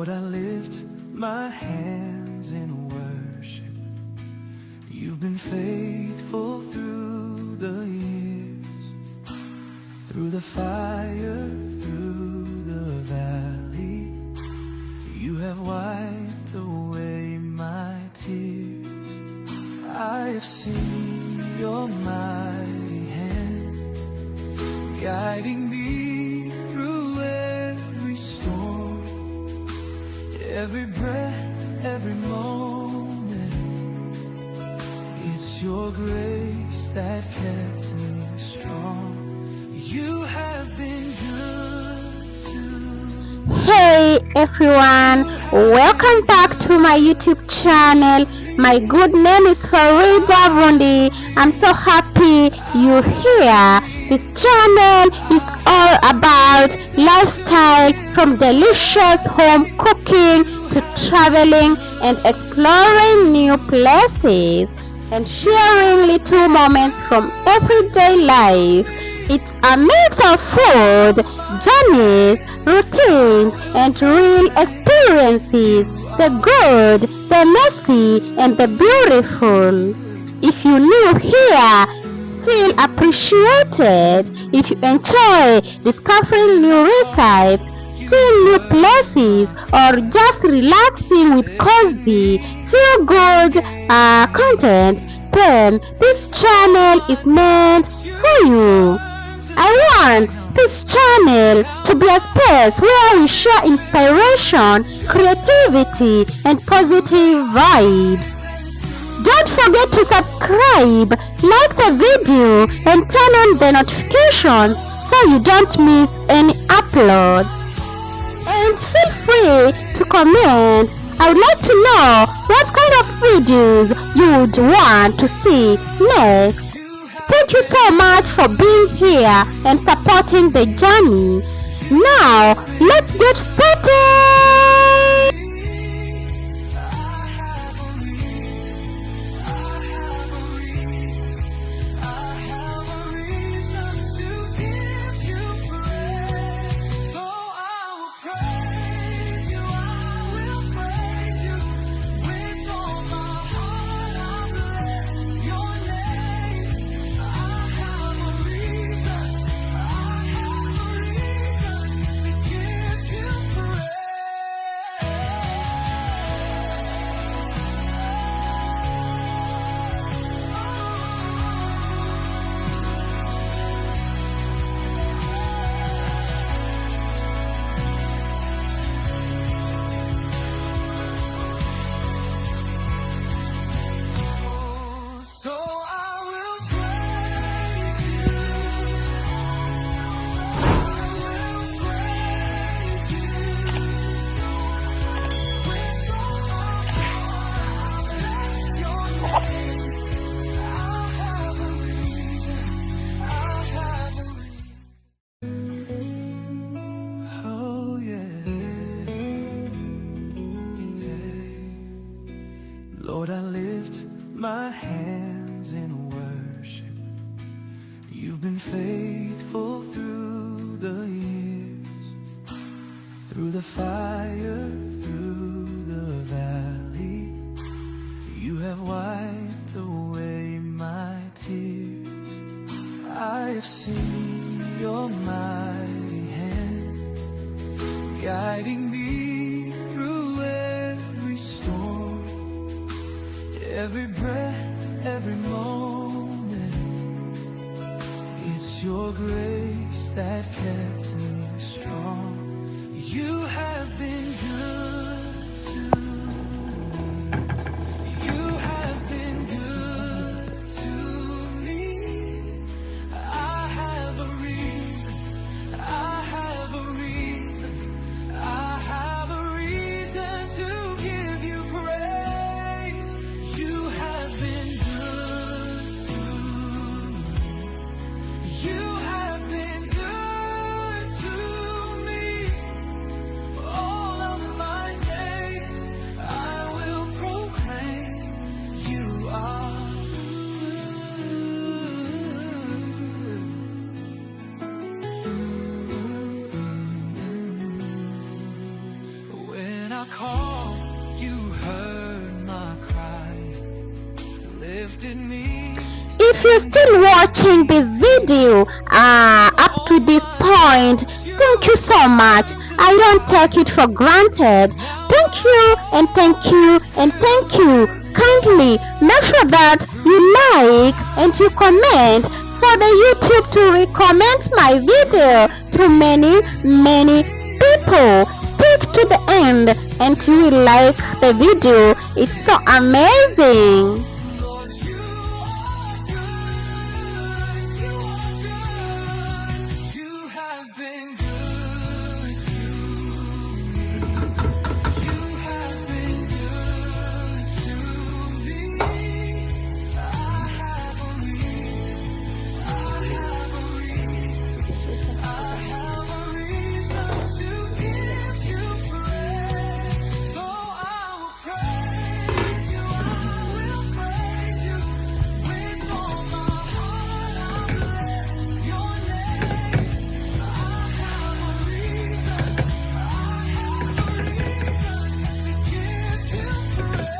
Lord, I lift my hands in worship. You've been faithful through the years, through the fire, through the valley. You have wiped away my tears. I have seen your mighty hand guiding me through every storm, every breath, every moment. It's your grace that kept me strong. You have been good to me. Hey everyone, welcome back to my YouTube channel. My good name is Farida Vundi. I'm so happy you're here. This channel is all about lifestyle, from delicious home cooking to traveling and exploring new places and sharing little moments from everyday life. It's a mix of food, journeys, routines, and real experiences. The good, the messy, and the beautiful. If you're new here, feel appreciated. If you enjoy discovering new recipes, seeing new places, or just relaxing with cozy, feel-good content, then this channel is meant for you. I want this channel to be a space where we share inspiration, creativity, and positive vibes. Don't forget to subscribe, like the video, and turn on the notifications so you don't miss any uploads. And feel free to comment. I would like to know what kind of videos you would want to see next. Thank you so much for being here and supporting the journey. Now, let's get started! Lord, I lift my hands in worship. You've been faithful through the years, through the fire, through the valley. You have wiped away my tears. I have seen your mighty hand guiding me through every storm, every breath, every moment. It's your grace that kept me strong. You have been good to me. You have been good to me. I have a reason. I have a reason. I have a reason to give you praise. You have been good to me. You have been good to me all of my days. if you're still watching this video up to this point, thank you so much. I don't take it for granted. Thank you and thank you and thank you. Kindly make sure that you like and you comment for the YouTube to recommend my video to many people. Stick to the end and you will like the video. It's so amazing. Lord, you are good. You are good. You have been good to me. You have been good to me. I have a reason. I have a reason. I have a reason to give you praise. So I will praise you. I will praise you with all my heart. I'll bless your name. I have a reason. I have a reason to give you praise.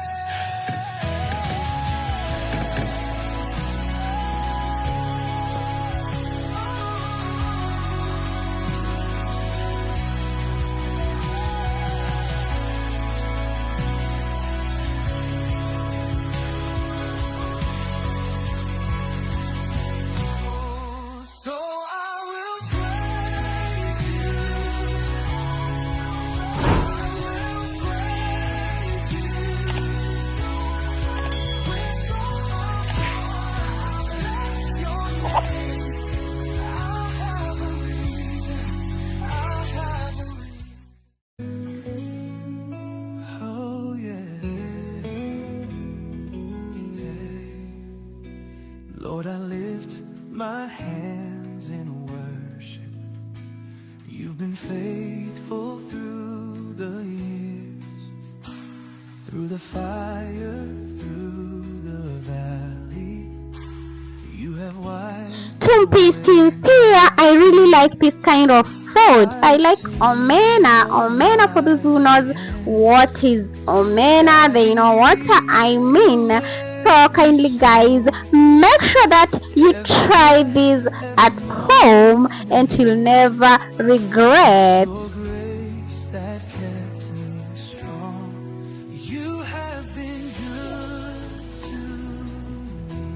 So I will praise you. I will praise you with all my heart. I'll bless your name. I have a reason. I have a reason. Oh yeah. Lord, I lift my hands in worship. You've been faithful through the years, through the fire, through the valley. You have wiped To be sincere, I really like this kind of food. I like omena. Omena, for those who knows what is omena, they know what I mean. So kindly guys, make sure that you try this at home and you'll never regret. grace that kept me strong. You have been good to me.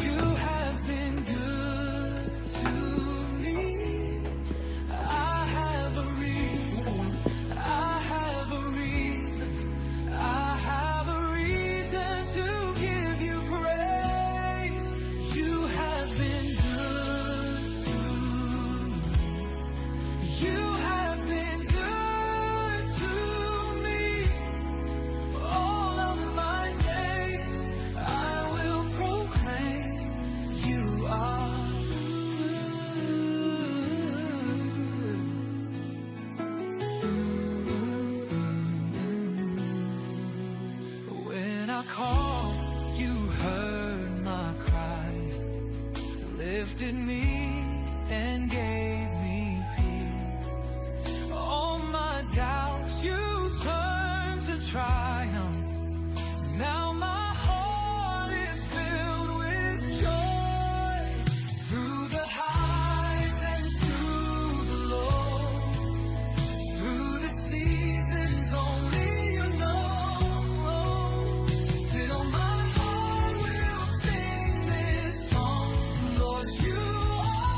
You have been good to me. I have a reason. I have a reason. I have a reason to give you praise. You have been good to me. You have been good to me. All of my days I will proclaim you are good. When I call, you heard my cry, lifted me and gave me peace. All my doubts you turned to triumph. Now my heart is filled with joy. Through the highs and through the lows, through the seasons only you know. Still my heart will sing this song. Lord, you are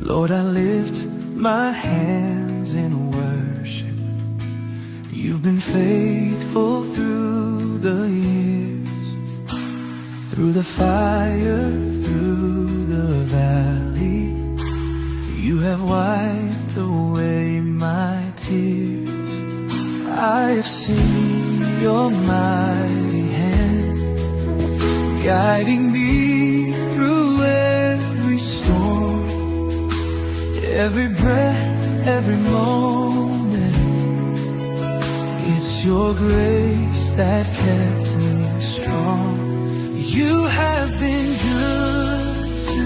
Lord, I lift my hands in worship. You've been faithful through the years, through the fire, through the valley. You have wiped away my tears. I have seen your mighty hand guiding me through every storm, every breath, every moment. It's your grace that kept me strong. You have been good to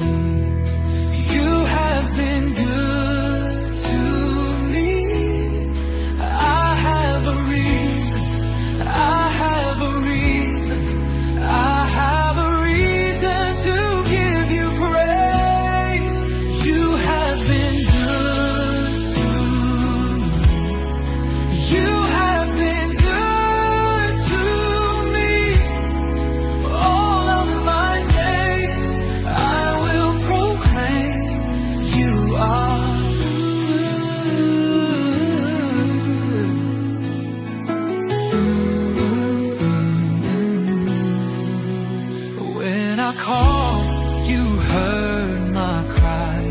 me. You have been good to me. I have a reason. I have a reason. I have a reason to give you praise. You have been good to me. You have been good to me. All of my days I will proclaim you are good. When I call, you heard my cry,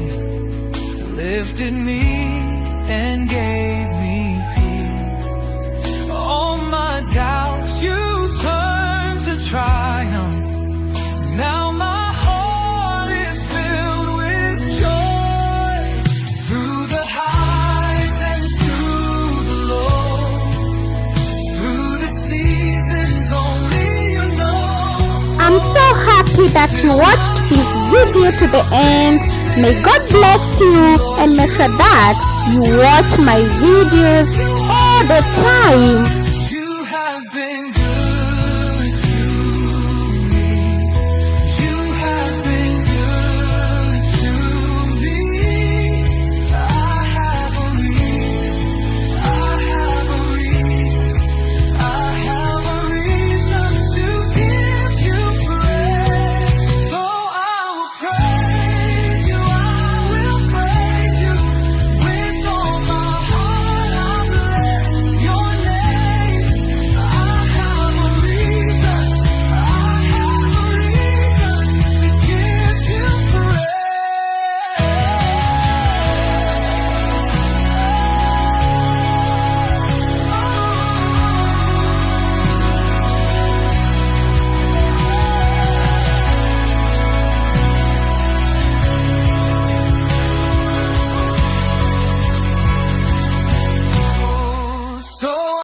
lifted me and gave me peace. All my doubts you turned to triumph. Now my heart is filled with joy. Through the highs and through the lows, through the seasons only you know. I'm so happy that you watched this video to the end. May God bless you, and make sure that you watch my videos all the time.